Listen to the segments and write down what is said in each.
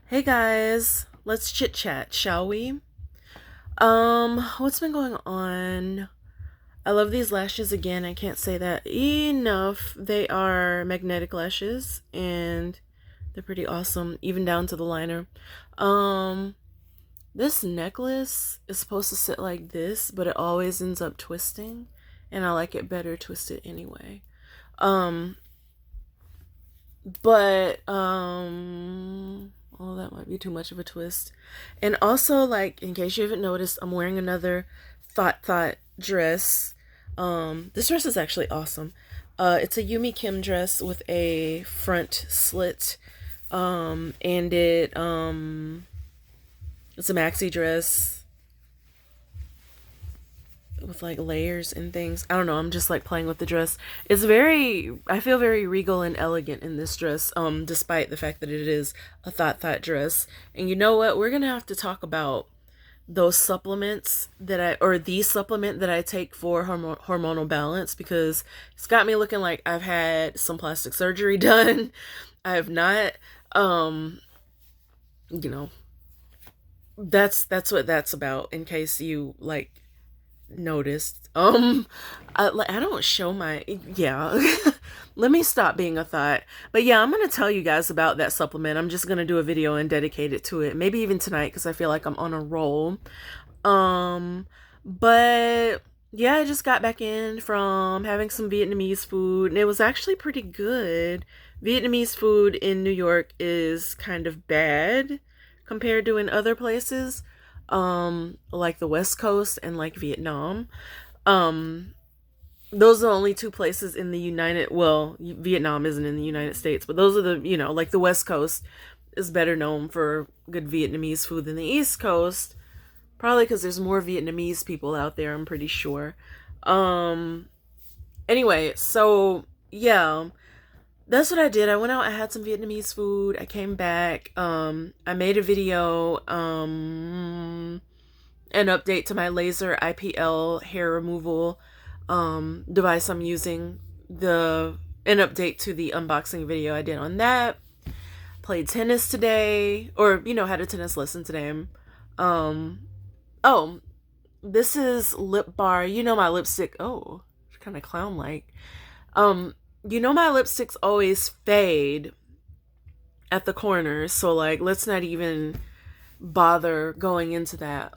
Hey guys, let's chit chat, shall we? What's been going on? I love these lashes again. I can't say that enough. They are magnetic lashes and they're pretty awesome, even down to the liner. Um, this necklace is supposed to sit like this, but it always ends up twisting, and I like it better twisted anyway. Um, but oh, that might be too much of a twist. And also, like, in case you haven't noticed, I'm wearing another thought dress. This dress is actually awesome. It's a Yumi Kim dress with a front slit. And it's a maxi dress with like layers and things. I don't know, I'm just like playing with the dress. I feel very regal and elegant in this dress, despite the fact that it is a thought dress. And you know what? We're gonna have to talk about those supplements or the supplement that I take for hormonal balance, because it's got me looking like I've had some plastic surgery done. I have not. Um, you know, that's what that's about, in case you like noticed. I don't show my, yeah. Let me stop being a thought. But yeah, I'm gonna tell you guys about that supplement. I'm just gonna do a video and dedicate it to it, maybe even tonight, because I feel like I'm on a roll. um but yeah, I just got back in from having some Vietnamese food, and it was actually pretty good. Vietnamese food in New York is kind of bad compared to in other places, like the West Coast and like Vietnam. Um, those are the only two places in the Vietnam isn't in the United States, but those are like the West Coast is better known for good Vietnamese food than the East Coast. Probably because there's more Vietnamese people out there, I'm pretty sure. Um, anyway, so yeah, that's what I did. I went out, I had some Vietnamese food, I came back, I made a video, an update to my laser IPL hair removal device I'm using, an update to the unboxing video I did on that. Played tennis today, or had a tennis lesson today. Um, oh, this is Lip Bar. My lipstick. Oh, it's kind of clown like. Um, my lipsticks always fade at the corners, so like let's not even bother going into that.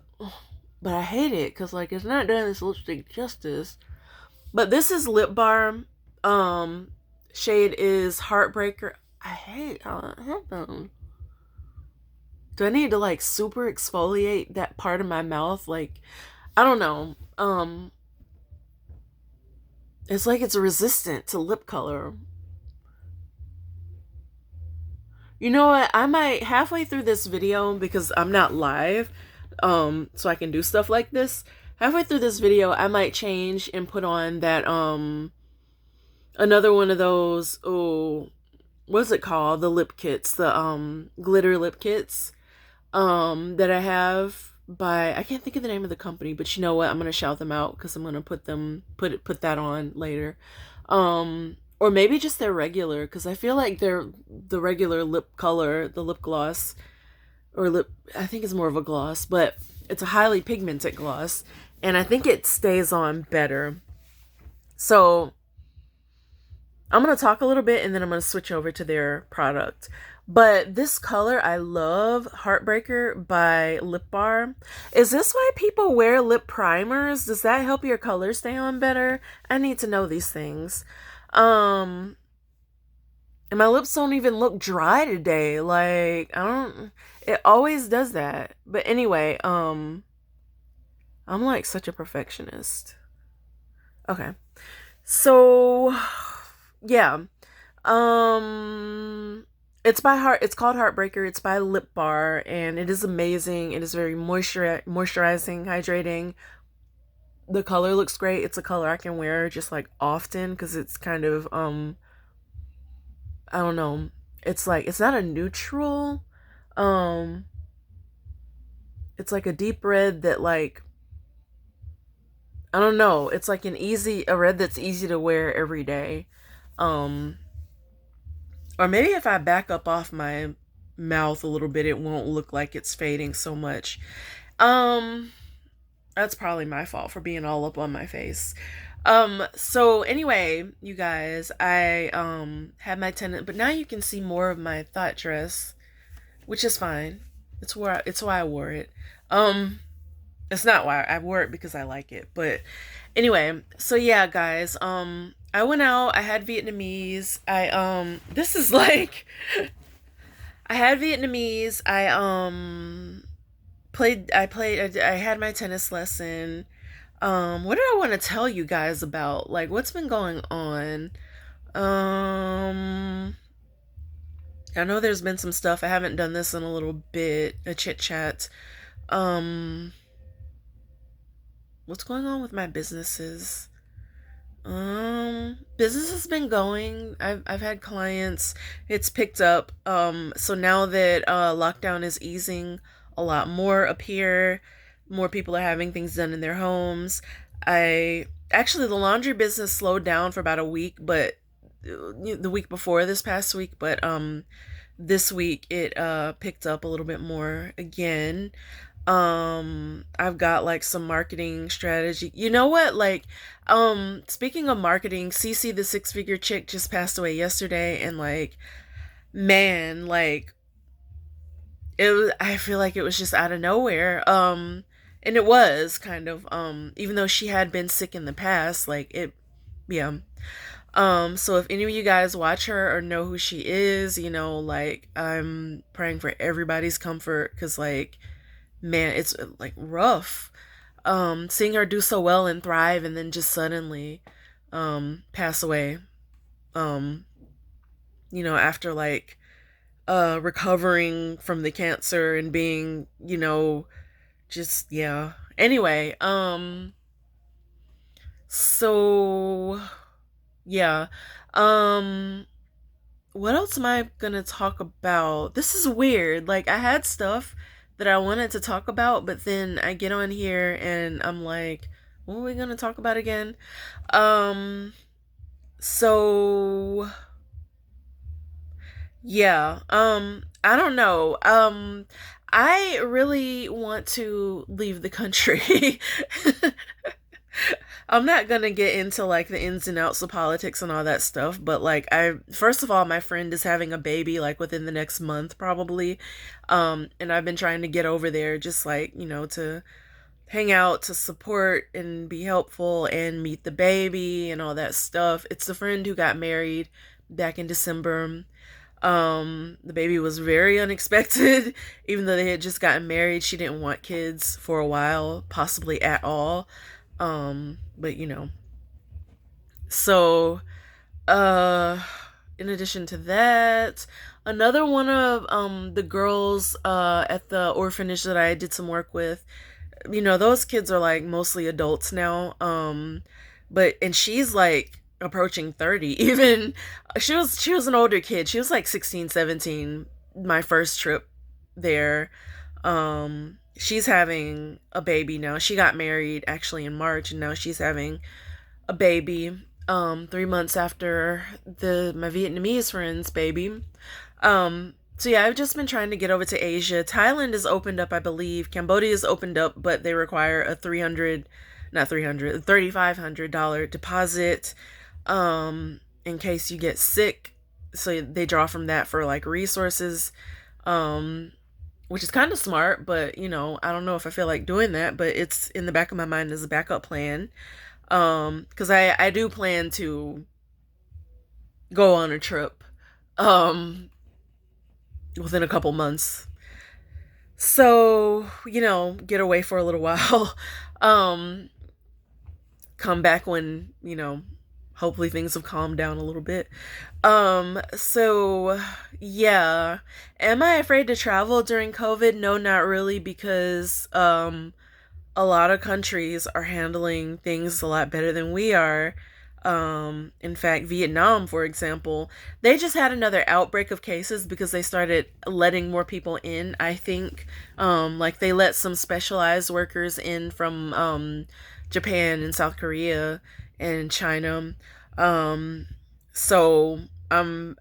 But I hate it because like it's not doing this lipstick justice. But this is Lip Bar. Shade is Heartbreaker. I hate how it happened. Do I need to like super exfoliate that part of my mouth? Like, I don't know. It's like it's resistant to lip color. You know what? I might halfway through this video, because I'm not live, so I can do stuff like this. Halfway through this video, I might change and put on that another one of those, oh, what's it called? The lip kits, the glitter lip kits that I have by, I can't think of the name of the company, but you know what? I'm gonna shout them out because I'm gonna put that on later. Or maybe just their regular, because I feel like they're the regular lip color, the lip gloss, or lip, I think it's more of a gloss, but it's a highly pigmented gloss, and I think it stays on better. So I'm going to talk a little bit, and then I'm going to switch over to their product. But this color I love, Heartbreaker by Lip Bar. Is this why people wear lip primers? Does that help your color stay on better? I need to know these things. And my lips don't even look dry today. Like, it always does that. But anyway, I'm like such a perfectionist. Okay. So, yeah. It's called Heartbreaker. It's by Lip Bar, and it is amazing. It is very moisturizing, hydrating. The color looks great. It's a color I can wear just like often, because it's kind of I don't know. It's like, it's not a neutral. Um it's like a deep red that, like, I don't know. It's like a red that's easy to wear every day. Um or maybe if I back up off my mouth a little bit, it won't look like it's fading so much. Um, that's probably my fault for being all up on my face. So anyway, you guys, I had my tenant, but now you can see more of my thought dress, which is fine. It's why I wore it. Um, it's not why I wore it because I like it, but anyway, so yeah, guys, I went out, I had Vietnamese. This is like I had Vietnamese. I had my tennis lesson. What did I want to tell you guys about? Like, what's been going on? Um, I know there's been some stuff. I haven't done this in a little bit, a chit chat. Um, what's going on with my businesses? Business has been going. I've had clients. It's picked up. So now that lockdown is easing a lot more up here, more people are having things done in their homes. I actually the laundry business slowed down for about a week, but the week before this past week, but this week it picked up a little bit more again. I've got like some marketing strategy. You know what? Like, speaking of marketing, Cece the six figure chick just passed away yesterday, and like, man, like I feel like it was just out of nowhere. And it was kind of, even though she had been sick in the past, like it, yeah. So if any of you guys watch her or know who she is, you know, like I'm praying for everybody's comfort, because like, man, it's like rough. Seeing her do so well and thrive and then just suddenly pass away. Um, after like recovering from the cancer and being, just yeah. Anyway, so yeah. Um what else am I gonna talk about? This is weird. Like, I had stuff that I wanted to talk about, but then I get on here and I'm like, what are we gonna talk about again? Um, so yeah, I don't know. I really want to leave the country. I'm not gonna get into like the ins and outs of politics and all that stuff, but like first of all, my friend is having a baby like within the next month probably. And I've been trying to get over there just like, to hang out, to support and be helpful and meet the baby and all that stuff. It's the friend who got married back in December. The baby was very unexpected. Even though they had just gotten married, she didn't want kids for a while, possibly at all. But so uh in addition to that, another one of the girls at the orphanage that I did some work with, those kids are like mostly adults now. But and she's like approaching 30. Even she was an older kid. She was like 16, 17 my first trip there. She's having a baby now. She got married actually in March, and now she's having a baby 3 months after the my Vietnamese friend's baby. So yeah, I've just been trying to get over to Asia. Thailand is opened up, I believe. Cambodia's opened up, but they require a 300, not 300, $3,500 deposit in case you get sick. So they draw from that for like resources. Um which is kind of smart, but I don't know if I feel like doing that, but it's in the back of my mind as a backup plan. Because I do plan to go on a trip um within a couple months. So, get away for a little while. um Come back when, hopefully things have calmed down a little bit. So yeah. Am I afraid to travel during COVID? No, not really, because a lot of countries are handling things a lot better than we are. In fact, Vietnam, for example, they just had another outbreak of cases because they started letting more people in, I think. Like they let some specialized workers in from Japan and South Korea and China. Um, so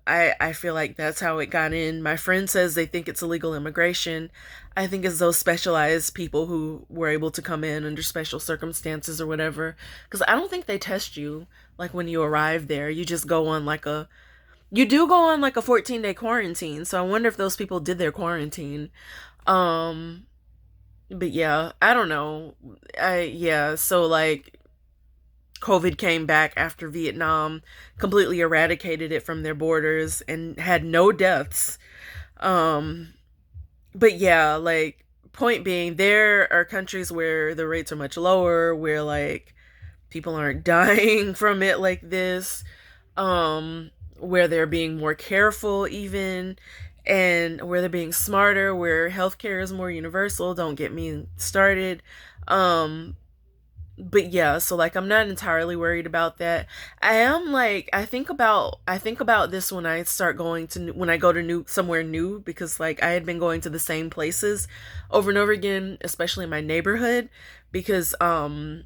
I feel like that's how it got in. My friend says they think it's illegal immigration. I think it's those specialized people who were able to come in under special circumstances or whatever. Because I don't think they test you like when you arrive there. You just go on like a you do go on like a 14-day quarantine. So I wonder if those people did their quarantine. Um, but yeah, I don't know. I yeah, so like COVID came back after Vietnam completely eradicated it from their borders and had no deaths. Um, but yeah, like point being, there are countries where the rates are much lower, where like people aren't dying from it like this, where they're being more careful even, and where they're being smarter, where healthcare is more universal. Don't get me started. Um, but yeah, so like I'm not entirely worried about that. I am like I think about this when I start going to when I go to new somewhere new, because like I had been going to the same places over and over again, especially in my neighborhood, because I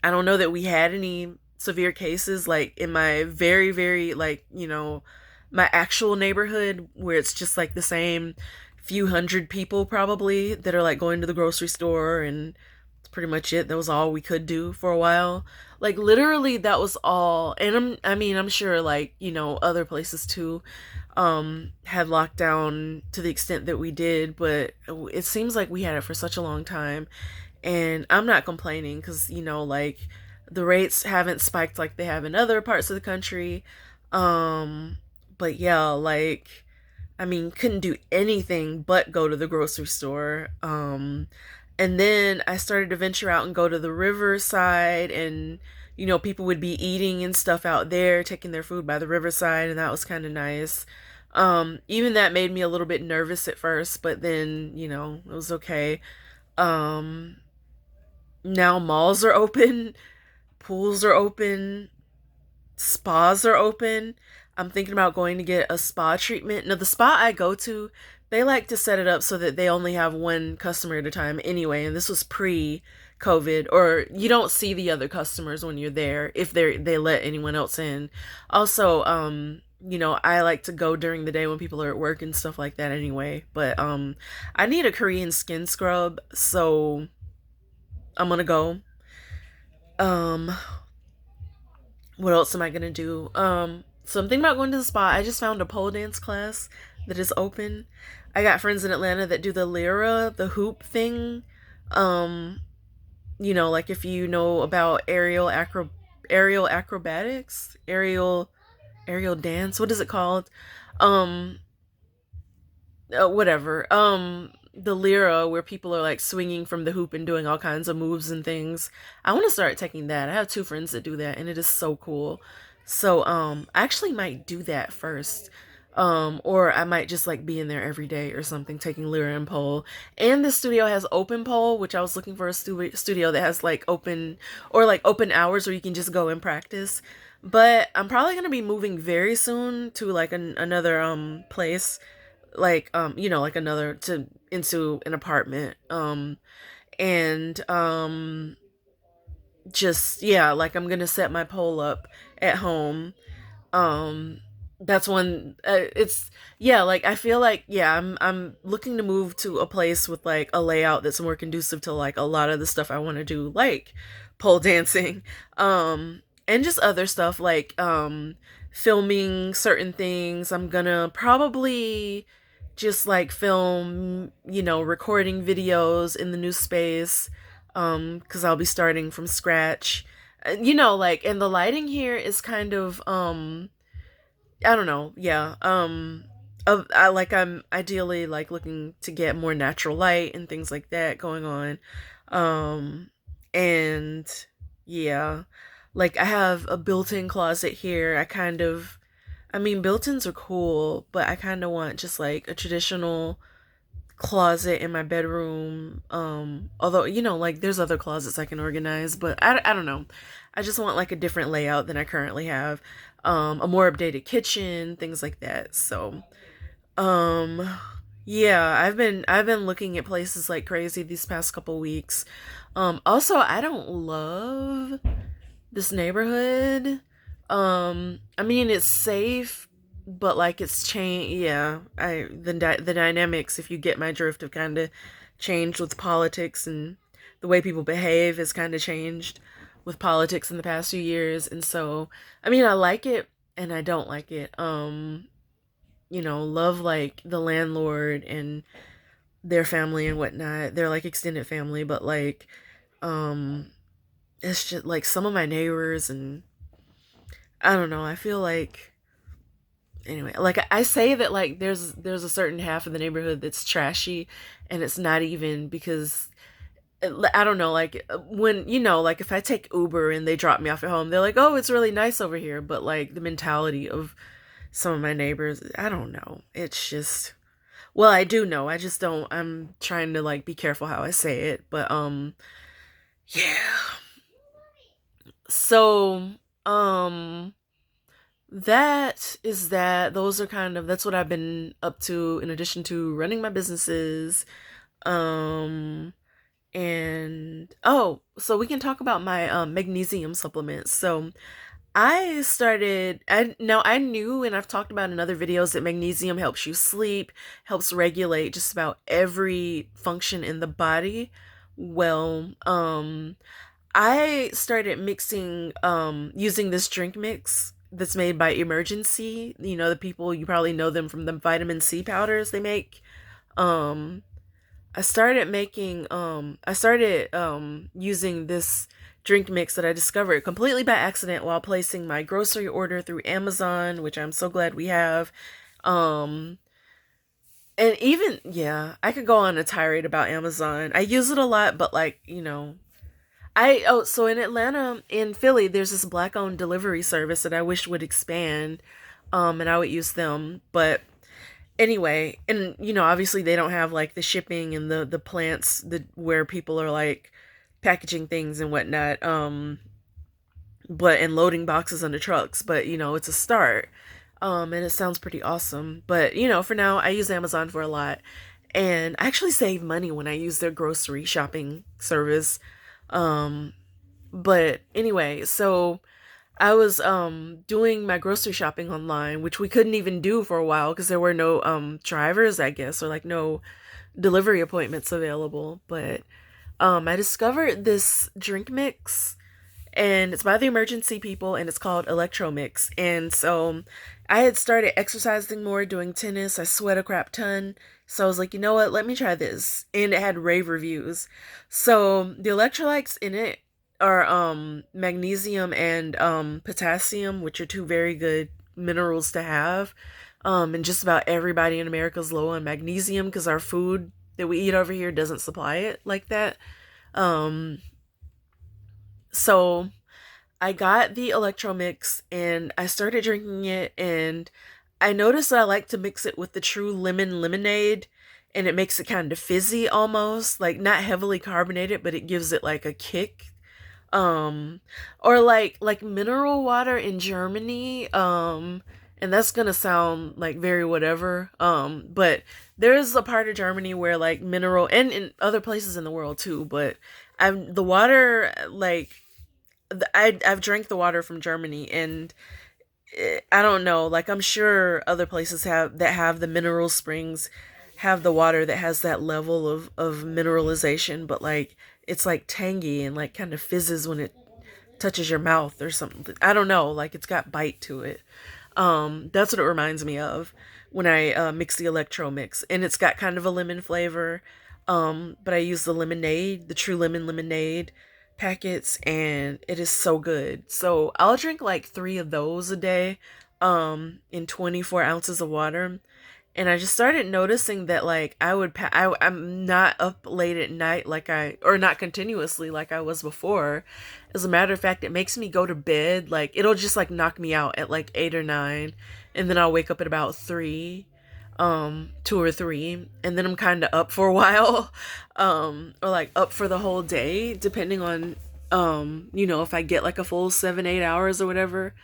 don't know that we had any severe cases like in my very like, my actual neighborhood, where it's just like the same few hundred people probably that are like going to the grocery store, and it's pretty much it. That was all we could do for a while. Like literally that was all. And I'm sure like, other places too had lockdown to the extent that we did, but it seems like we had it for such a long time, and I'm not complaining because, like the rates haven't spiked like they have in other parts of the country. Um, but yeah, like, I mean, couldn't do anything but go to the grocery store. And then I started to venture out and go to the riverside, and, people would be eating and stuff out there, taking their food by the riverside, and that was kind of nice. Even that made me a little bit nervous at first, but then, it was okay. Um, Now malls are open, pools are open, spas are open. I'm thinking about going to get a spa treatment. Now, the spa I go to, they like to set it up so that they only have one customer at a time anyway, and this was pre COVID, or you don't see the other customers when you're there if they let anyone else in. Also, I like to go during the day when people are at work and stuff like that anyway. But I need a Korean skin scrub, so I'm gonna go. Um, what else am I gonna do? So I'm thinking about going to the spa. I just found a pole dance class that is open. I got friends in Atlanta that do the lyra, the hoop thing. Um, like if you know about aerial acrobatics, aerial dance. What is it called? Um, Whatever. The lyra, where people are like swinging from the hoop and doing all kinds of moves and things. I want to start taking that. I have two friends that do that, and it is so cool. So I actually might do that first. Or I might just like be in there every day or something, taking lyra and pole. And the studio has open pole, which I was looking for a studio that has like open hours where you can just go and practice. But I'm probably gonna be moving very soon to like another place, like like another to into an apartment, and just yeah, like I'm gonna set my pole up at home. um that's when it's yeah, like I feel like yeah, I'm looking to move to a place with like a layout that's more conducive to like a lot of the stuff I want to do, like pole dancing, and just other stuff like filming certain things. I'm gonna probably just like film, recording videos in the new space, because I'll be starting from scratch. Like, and the lighting here is kind of I don't know. Yeah. I'm ideally like looking to get more natural light and things like that going on. Um, and yeah, like I have a built-in closet here. I mean, built-ins are cool, but I kind of want just like a traditional closet in my bedroom. Although, like there's other closets I can organize, but I don't know. I just want like a different layout than I currently have. A more updated kitchen, things like that. So, um yeah, I've been looking at places like crazy these past couple weeks. Also, I don't love this neighborhood. I mean it's safe, but like it's changed. Yeah, the dynamics, if you get my drift, have kind of changed with politics, and the way people behave has kind of changed with politics in the past few years. And so, I mean, I like it and I don't like it. Love like the landlord and their family and whatnot. They're like extended family, but like, um, it's just like some of my neighbors, and I don't know. I feel like anyway, like I say that like there's a certain half of the neighborhood that's trashy, and it's not even because I don't know, like when like if I take Uber and they drop me off at home, they're like, "Oh, it's really nice over here," but like the mentality of some of my neighbors, I don't know. It's just well, I do know. I just don't. I'm trying to like be careful how I say it, but yeah. So um that is that. Those are kind of that's what I've been up to in addition to running my businesses. Um and oh, so we can talk about my magnesium supplements. So I knew, and I've talked about in other videos, that magnesium helps you sleep, helps regulate just about every function in the body. Well, I started mixing using this drink mix that's made by Emergency. The people, you probably know them from the vitamin C powders they make. Um I started using this drink mix that I discovered completely by accident while placing my grocery order through Amazon, which I'm so glad we have. Um and even yeah, I could go on a tirade about Amazon. I use it a lot, but like, so in Atlanta, in Philly, there's this black owned delivery service that I wish would expand. And I would use them, but anyway, and obviously they don't have like the shipping and the plants where people are like packaging things and whatnot, but and loading boxes onto trucks, but it's a start. And it sounds pretty awesome, but for now I use Amazon for a lot, and I actually save money when I use their grocery shopping service. um but anyway, so I was doing my grocery shopping online, which we couldn't even do for a while because there were no drivers, I guess, or like no delivery appointments available. But I discovered this drink mix, and it's by the Emergency people, and it's called Electro Mix. And so I had started exercising more, doing tennis. I sweat a crap ton. So I was like, you know what? Let me try this. And it had rave reviews. So the electrolytes in it are magnesium and potassium, which are two very good minerals to have. And just about everybody in America is low on magnesium because our food that we eat over here doesn't supply it like that. Um, so I got the Electro Mix and I started drinking it, and I noticed that I like to mix it with the True Lemon Lemonade, and it makes it kind of fizzy almost, like not heavily carbonated, but it gives it like a kick. um or like mineral water in Germany, and that's gonna sound like very whatever, but there's a part of Germany where like mineral, and in other places in the world too, but I'm the water like I've drank the water from Germany, and I don't know, like I'm sure other places have the mineral springs have the water that has that level of mineralization, but like it's like tangy and like kind of fizzes when it touches your mouth or something. I don't know, like it's got bite to it. That's what it reminds me of when I mix the Electro Mix, and it's got kind of a lemon flavor. But I use the lemonade, the True Lemon Lemonade packets, and it is so good. So I'll drink like 3 of those a day, in 24 ounces of water. And I just started noticing that like I'm not up late at night or not continuously like I was before. As a matter of fact, it makes me go to bed, like it'll just like knock me out at like 8 or 9, and then I'll wake up at about 3, 2 or 3, and then I'm kind of up for a while, or like up for the whole day, depending on if I get like a full 7, 8 hours or whatever.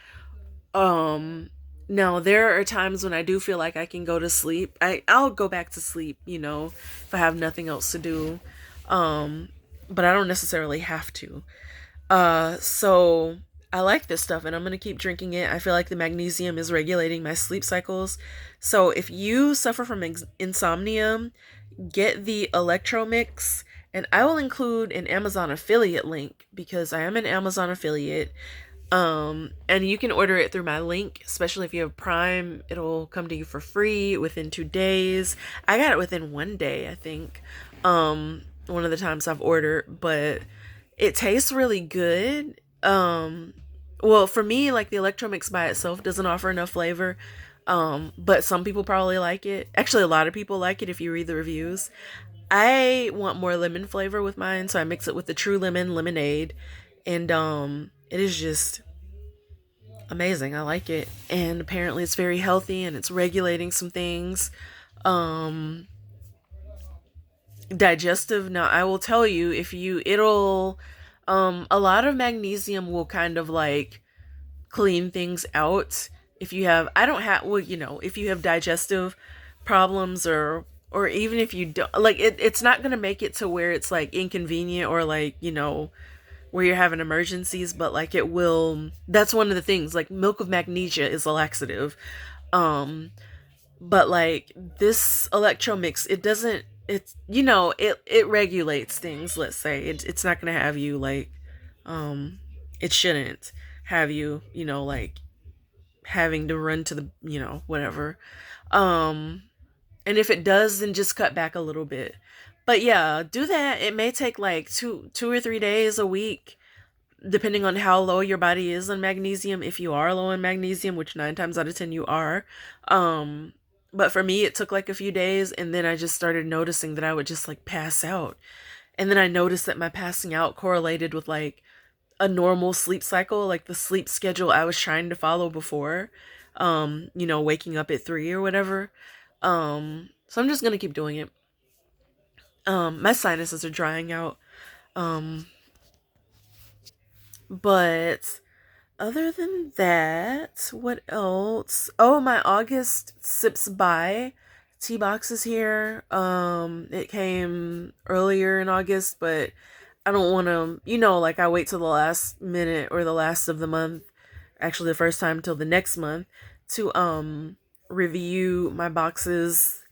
um Now there are times when I do feel like I can go to sleep. I'll go back to sleep, if I have nothing else to do. But I don't necessarily have to. So I like this stuff and I'm going to keep drinking it. I feel like the magnesium is regulating my sleep cycles. So if you suffer from insomnia, get the Electro Mix, and I will include an Amazon affiliate link because I am an Amazon affiliate. And you can order it through my link, especially if you have Prime. It'll come to you for free within 2 days. I got it within 1 day, I think. One of the times I've ordered, but it tastes really good. Well, for me, like the Electro Mix by itself doesn't offer enough flavor. But some people probably like it. Actually, a lot of people like it if you read the reviews. I want more lemon flavor with mine, so I mix it with the True Lemon lemonade, and it is just amazing. I like it, and apparently it's very healthy and it's regulating some things. Um, Digestive. Now, I will tell you, if you it'll a lot of magnesium will kind of like clean things out. If you have, I don't have, well, if you have digestive problems, or even if you don't, like, it's not going to make it to where it's like inconvenient, or like, where you're having emergencies, but like it will. That's one of the things, like milk of magnesia is a laxative. um but like this Electro Mix, it doesn't, it regulates things. Let's say it's not going to have you like, um it shouldn't have you, like having to run to the, whatever. Um, and if it does, then just cut back a little bit. But yeah, do that. It may take like two or 3 days, a week, depending on how low your body is on magnesium. If you are low on magnesium, which 9 times out of 10 you are. Um, but for me, it took like a few days, and then I just started noticing that I would just like pass out. And then I noticed that my passing out correlated with like a normal sleep cycle, like the sleep schedule I was trying to follow before. Waking up at 3 or whatever. So I'm just gonna keep doing it. My sinuses are drying out. Um, but other than that, what else? Oh, my August Sips by tea box is here. It came earlier in August, but I don't want to, like I wait till the last minute or the last of the month, actually the first time till the next month, to review my boxes.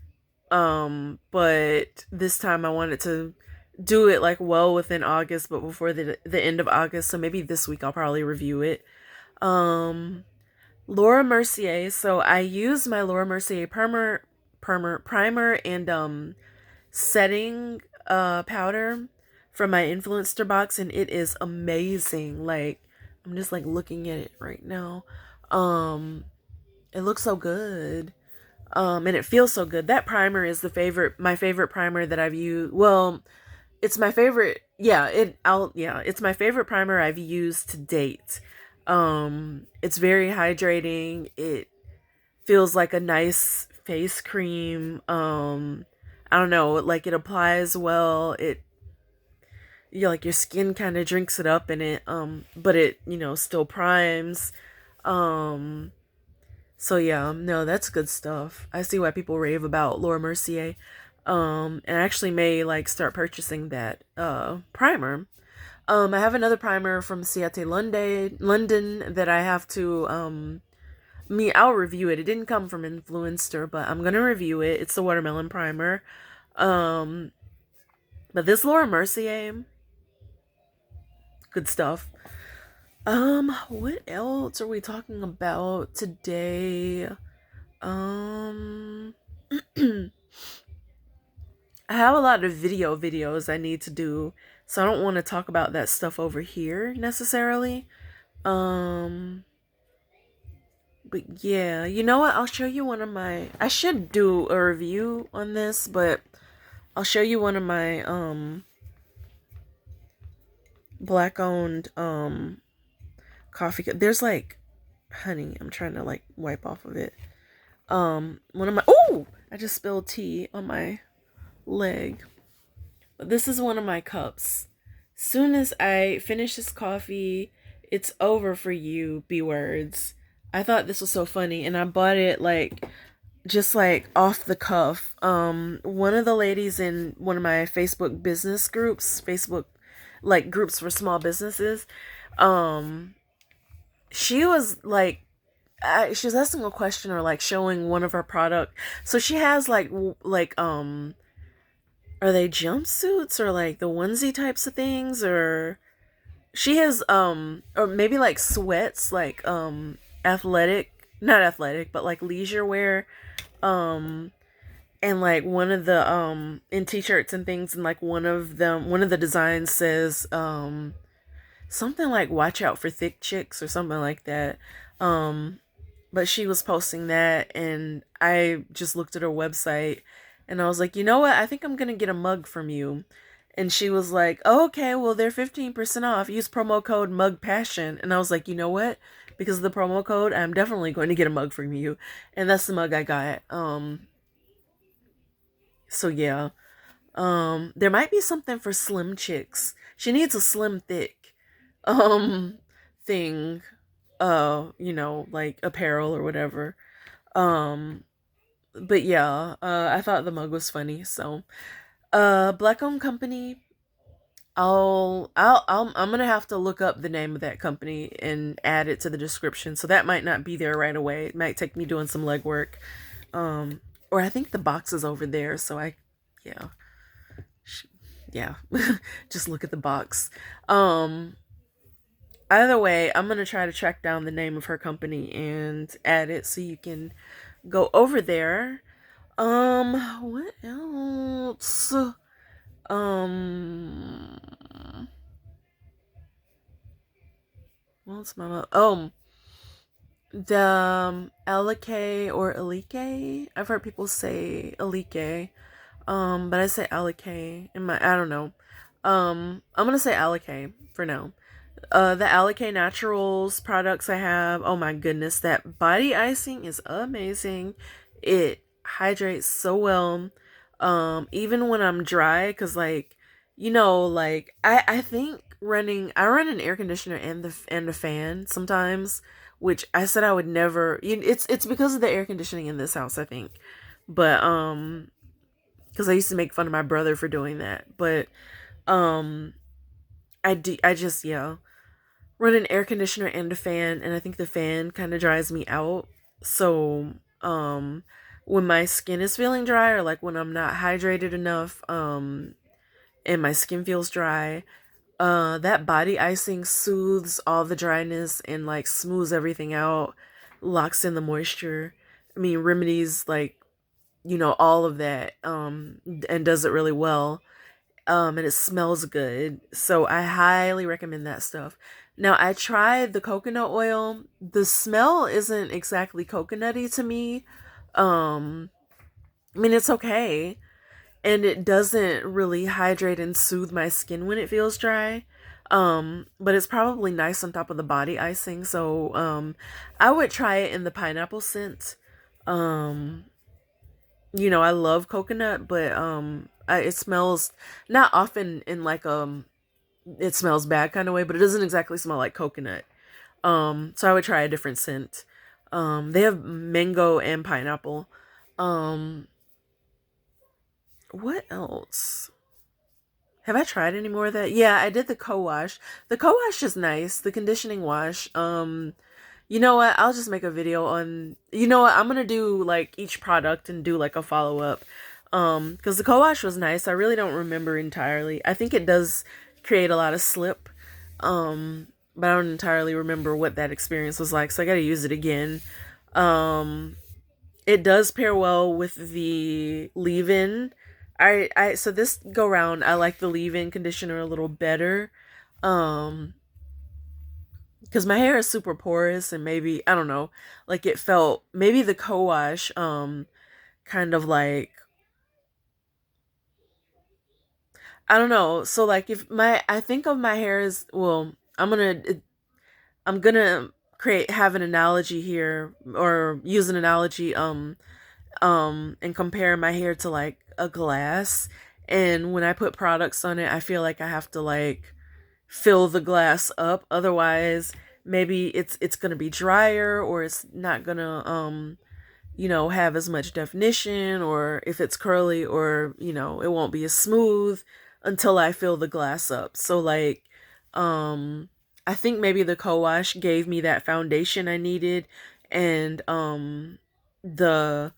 But this time I wanted to do it like well within August, but before the end of August. So maybe this week I'll probably review it. Um, Laura Mercier. So I use my Laura Mercier primer and setting powder from my influencer box, and it is amazing. Like, I'm just like looking at it right now. Um, it looks so good. And it feels so good. That primer is my favorite primer that I've used. Well, it's my favorite. Yeah, it's my favorite primer I've used to date. It's very hydrating. It feels like a nice face cream. I don't know, like it applies well. Like your skin kind of drinks it up, and but it, still primes. Um, so yeah, no, that's good stuff. I see why people rave about Laura Mercier. And I actually may like start purchasing that primer. I have another primer from Ciate London that I have to I'll review it. It didn't come from Influencer, but I'm gonna review it. It's the watermelon primer. Um, but this Laura Mercier, good stuff. What else are we talking about today? Um, I have a lot of videos I need to do, so I don't want to talk about that stuff over here necessarily. Um, but yeah, you know what? I'll show you one of my. I should do a review on this, but I'll show you one of my black owned coffee. There's like honey. I'm trying to like wipe off of it. One of my. Oh, I just spilled tea on my leg. But this is one of my cups. Soon as I finish this coffee, it's over for you, B words. I thought this was so funny, and I bought it like just like off the cuff. One of the ladies in one of my Facebook business groups, Facebook like groups for small businesses, um she was like, she was asking a question or like showing one of her product. So she has like are they jumpsuits or like the onesie types of things, or she has or maybe like sweats, like athletic, not athletic, but like leisure wear, um and like one of the in t-shirts and things, and like one of the designs says something like watch out for thick chicks or something like that. um but she was posting that, and I just looked at her website and I was like, you know what, I think I'm gonna get a mug from you. And she was like, oh, okay, well, they're 15% off, use promo code mug passion. And I was like, you know what, because of the promo code, I'm definitely going to get a mug from you. And that's the mug I got. So yeah. There might be something for slim chicks. She needs a slim thick um thing, like apparel or whatever. Um but yeah, I thought the mug was funny. So black owned company. I'm gonna have to look up the name of that company and add it to the description. So that might not be there right away. It might take me doing some legwork. Um or I think the box is over there, so yeah. Yeah. Just look at the box. Um Either way, I'm gonna try to track down the name of her company and add it so you can go over there. What else? Um, what's my the Alike or Alike? I've heard people say Alike, but I say Alike. I don't know. I'm gonna say Alike for now. The Alake Naturals products I have, oh my goodness, that body icing is amazing. It hydrates so well. Even when I'm dry, cause like, like I think I run an air conditioner and the fan sometimes, which I said I would never. It's because of the air conditioning in this house, I think, but because I used to make fun of my brother for doing that, but um, I just yeah run an air conditioner and a fan, and I think the fan kind of dries me out. So when my skin is feeling dry, or like when I'm not hydrated enough, and my skin feels dry, that body icing soothes all the dryness and like smooths everything out, locks in the moisture. I mean, remedies like, all of that, and does it really well. And it smells good. So I highly recommend that stuff. Now, I tried the coconut oil. The smell isn't exactly coconutty to me. Um, I mean, it's okay. And it doesn't really hydrate and soothe my skin when it feels dry. But it's probably nice on top of the body icing. So, I would try it in the pineapple scent. Um, I love coconut, but it smells not often in like it smells bad kind of way, but it doesn't exactly smell like coconut. So I would try a different scent. They have mango and pineapple. Um, what else? Have I tried any more of that? Yeah, I did the co-wash. The co-wash is nice. The conditioning wash. You know what? I'll just make a video on. You know what? I'm gonna do like each product and do like a follow up. Because the co-wash was nice. I really don't remember entirely. I think it does create a lot of slip. But I don't entirely remember what that experience was like. So I gotta use it again. Um, it does pair well with the leave-in. So this go round, I like the leave-in conditioner a little better. Um, because my hair is super porous, and maybe I don't know, like it felt maybe the co-wash kind of like I don't know. So like if my I think of my hair as well, I'm gonna create have an analogy here, or use an analogy and compare my hair to like a glass. And when I put products on it, I feel like I have to like fill the glass up, otherwise maybe it's gonna be drier, or it's not gonna have as much definition, or if it's curly, or it won't be as smooth until I fill the glass up. So like um I think maybe the co-wash gave me that foundation I needed, and the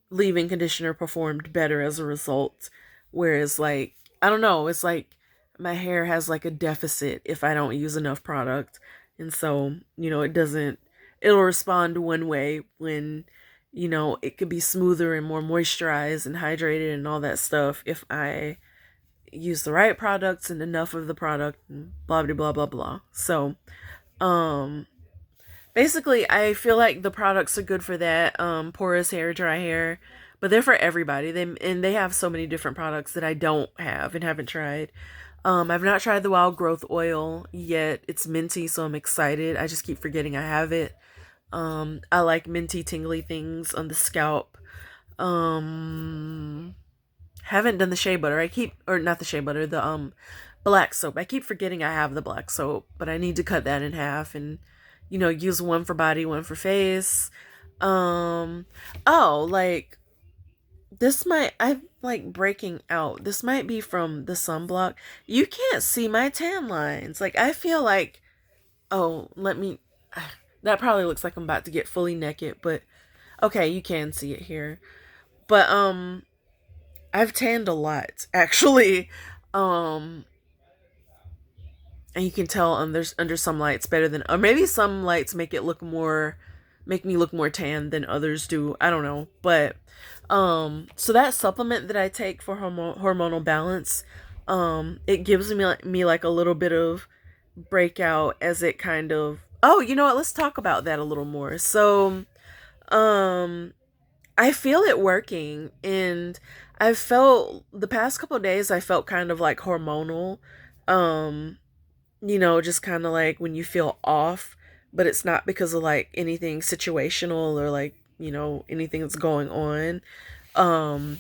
leave-in conditioner performed better as a result. Whereas, like, I don't know, it's like my hair has like a deficit if I don't use enough product. And so, it'll respond one way when, it could be smoother and more moisturized and hydrated and all that stuff if I use the right products and enough of the product and blah blah blah blah blah. So, um basically, I feel like the products are good for that. Porous hair, dry hair, but they're for everybody. They have so many different products that I don't have and haven't tried. I've not tried the wild growth oil yet. It's minty, so I'm excited. I just keep forgetting I have it. I like minty tingly things on the scalp. Um, haven't done the shea butter. Or not the shea butter, the black soap. I keep forgetting I have the black soap, but I need to cut that in half and use one for body, one for face. Um oh, like this might I like breaking out. This might be from the sunblock. You can't see my tan lines. Like I feel like oh, let me that probably looks like I'm about to get fully naked, but okay, you can see it here. But I've tanned a lot actually. Um and you can tell there's under some lights better than, or maybe some lights make me look more tan than others do. I don't know, but so that supplement that I take for hormonal balance, it gives me like a little bit of breakout as it kind of. Oh, you know what? Let's talk about that a little more. So, um, I feel it working, and I felt the past couple of days I felt kind of like hormonal. Um, just kind of like when you feel off, but it's not because of like anything situational or like, anything that's going on. Um,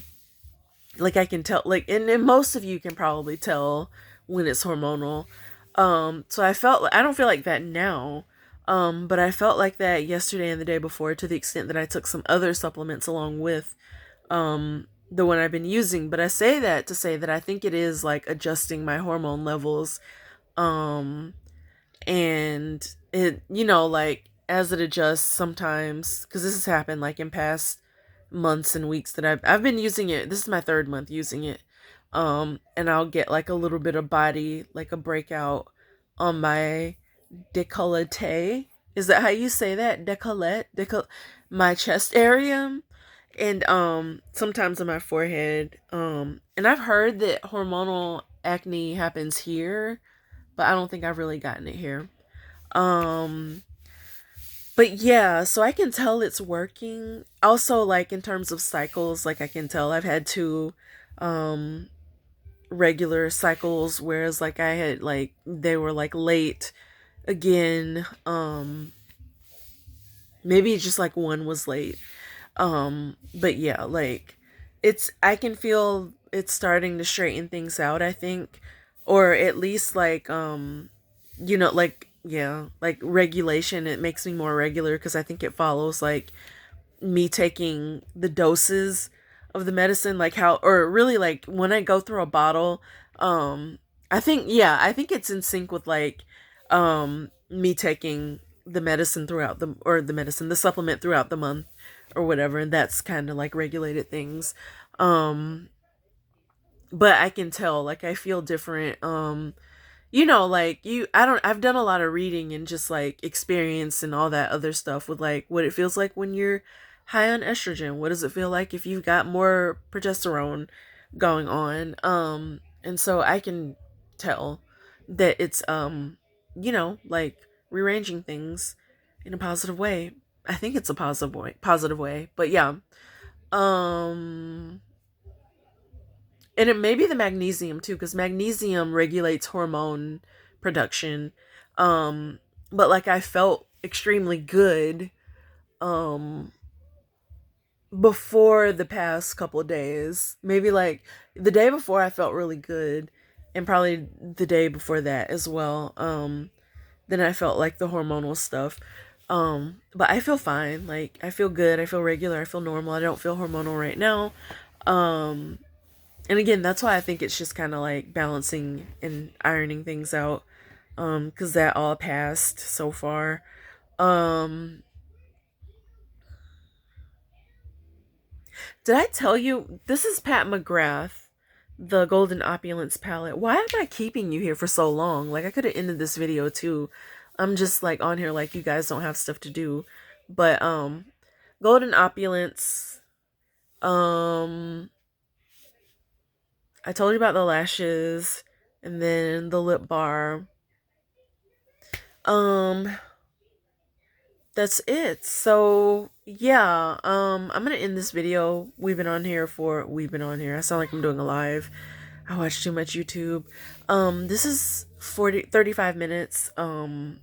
like I can tell, like, and most of you can probably tell when it's hormonal. So I don't feel like that now. But I felt like that yesterday and the day before to the extent that I took some other supplements along with, the one I've been using. But I say that to say that I think it is like adjusting my hormone levels, um and it like as it adjusts sometimes, because this has happened like in past months and weeks that I've been using it. This is my third month using it. And I'll get like a little bit of body, like a breakout on my decollete. Is that how you say that? My chest area, and sometimes on my forehead. And I've heard that hormonal acne happens here, but I don't think I've really gotten it here. Um, but yeah, so I can tell it's working. Also, like in terms of cycles, like I can tell I've had two um regular cycles, whereas like I had like they were like late again. Maybe just like one was late. But yeah, like I can feel it's starting to straighten things out, I think. Or at least like like yeah, like regulation, it makes me more regular because I think it follows like me taking the doses of the medicine, like how, or really like when I go through a bottle, um I think it's in sync with like me taking the medicine throughout the supplement throughout the month or whatever, and that's kind of like regulated things. um but I can tell, like I feel different. Like I've done a lot of reading and just like experience and all that other stuff with like what it feels like when you're high on estrogen. What does it feel like if you've got more progesterone going on? And so I can tell that it's like rearranging things in a positive way. I think it's a positive way. But yeah. Um and it may be the magnesium too, because magnesium regulates hormone production. um but like I felt extremely good um before the past couple of days. Maybe like the day before I felt really good, and probably the day before that as well. Then I felt like the hormonal stuff. But I feel fine. Like I feel good, I feel regular, I feel normal. I don't feel hormonal right now. um and again, that's why I think it's just kind of like balancing and ironing things out. because that all passed so far. Um, did I tell you this is Pat McGrath, the Golden Opulence palette? Why am I keeping you here for so long? Like I could have ended this video too. I'm just like on here like you guys don't have stuff to do. But Golden Opulence. Um, I told you about the lashes and then the lip bar. Um, that's it. So yeah, I'm gonna end this video. We've been on here. I sound like I'm doing a live. I watch too much YouTube. This is 35 minutes. And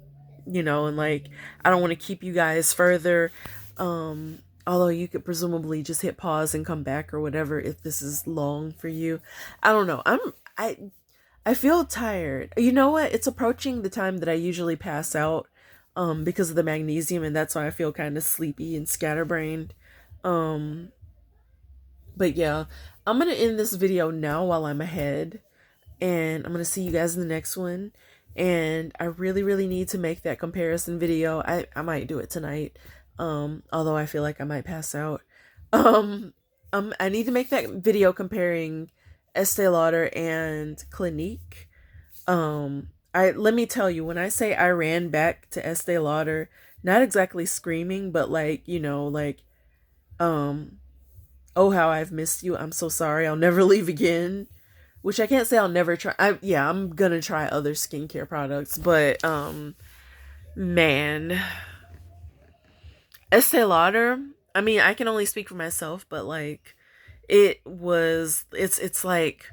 like I don't want to keep you guys further. Although you could presumably just hit pause and come back or whatever if this is long for you. I don't know. I feel tired. You know what? It's approaching the time that I usually pass out because of the magnesium, and that's why I feel kind of sleepy and scatterbrained. Um but yeah, I'm going to end this video now while I'm ahead, and I'm going to see you guys in the next one. And I really really need to make that comparison video. I might do it tonight. Although I feel like I might pass out. Um I need to make that video comparing Estee Lauder and Clinique. I let me tell you, when I say I ran back to Estee Lauder, not exactly screaming, but like, um, oh how I've missed you. I'm so sorry. I'll never leave again. Which I can't say I'll never try. I'm gonna try other skincare products, but man, Estee Lauder. I mean, I can only speak for myself, but like, it's like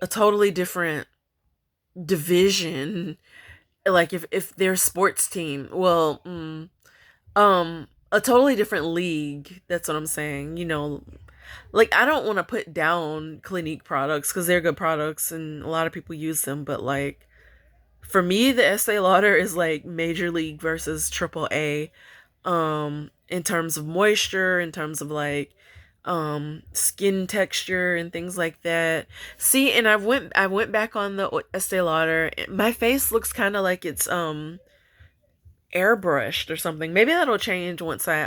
a totally different division. Like if their sports team, well, a totally different league. That's what I'm saying. Like I don't want to put down Clinique products because they're good products and a lot of people use them, but like for me, the Estee Lauder is like Major League versus Triple A. In terms of moisture, in terms of like skin texture and things like that. See, and I went back on the Estee Lauder. My face looks kind of like it's airbrushed or something. Maybe that'll change once I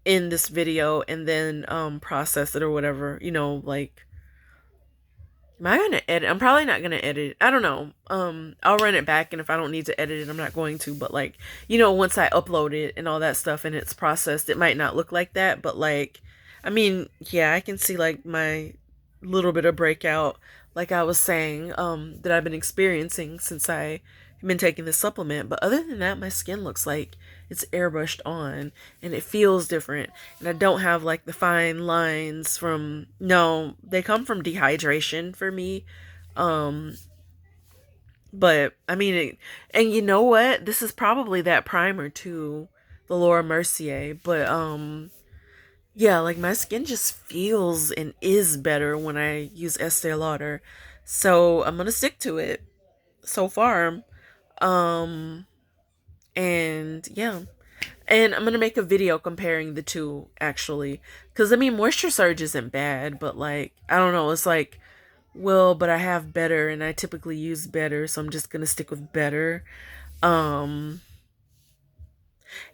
end this video and then process it or whatever. Like, am I gonna edit? I'm probably not gonna edit it. I don't know. I'll run it back, and if I don't need to edit it, I'm not going to. But like, once I upload it and all that stuff and it's processed, it might not look like that. But like, I mean, yeah, I can see like my little bit of breakout, like I was saying, that I've been experiencing since I have been taking this supplement. But other than that, my skin looks like it's airbrushed on, and it feels different. And I don't have like the fine lines from, no, they come from dehydration for me. Um, but I mean, and you know what? This is probably that primer too, the Laura Mercier. But yeah, like my skin just feels and is better when I use Estee Lauder. So I'm gonna stick to it so far. Um, and yeah. And I'm gonna make a video comparing the two actually. Cause I mean Moisture Surge isn't bad, but like I don't know, it's like, well, but I have better and I typically use better, so I'm just gonna stick with better. Um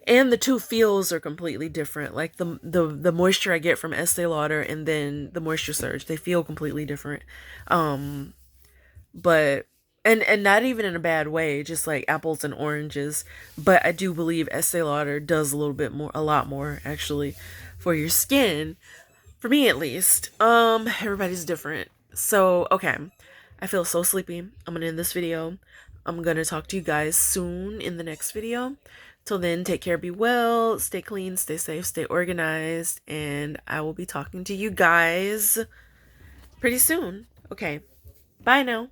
and the two feels are completely different. Like the moisture I get from Estee Lauder and then the Moisture Surge, they feel completely different. Um but and not even in a bad way, just like apples and oranges. But I do believe Estee Lauder does a lot more actually for your skin, for me at least. Everybody's different. So okay, I feel so sleepy. I'm gonna end this video. I'm gonna talk to you guys soon in the next video. Till then, take care, be well, stay clean, stay safe, stay organized, and I will be talking to you guys pretty soon. Okay, bye now.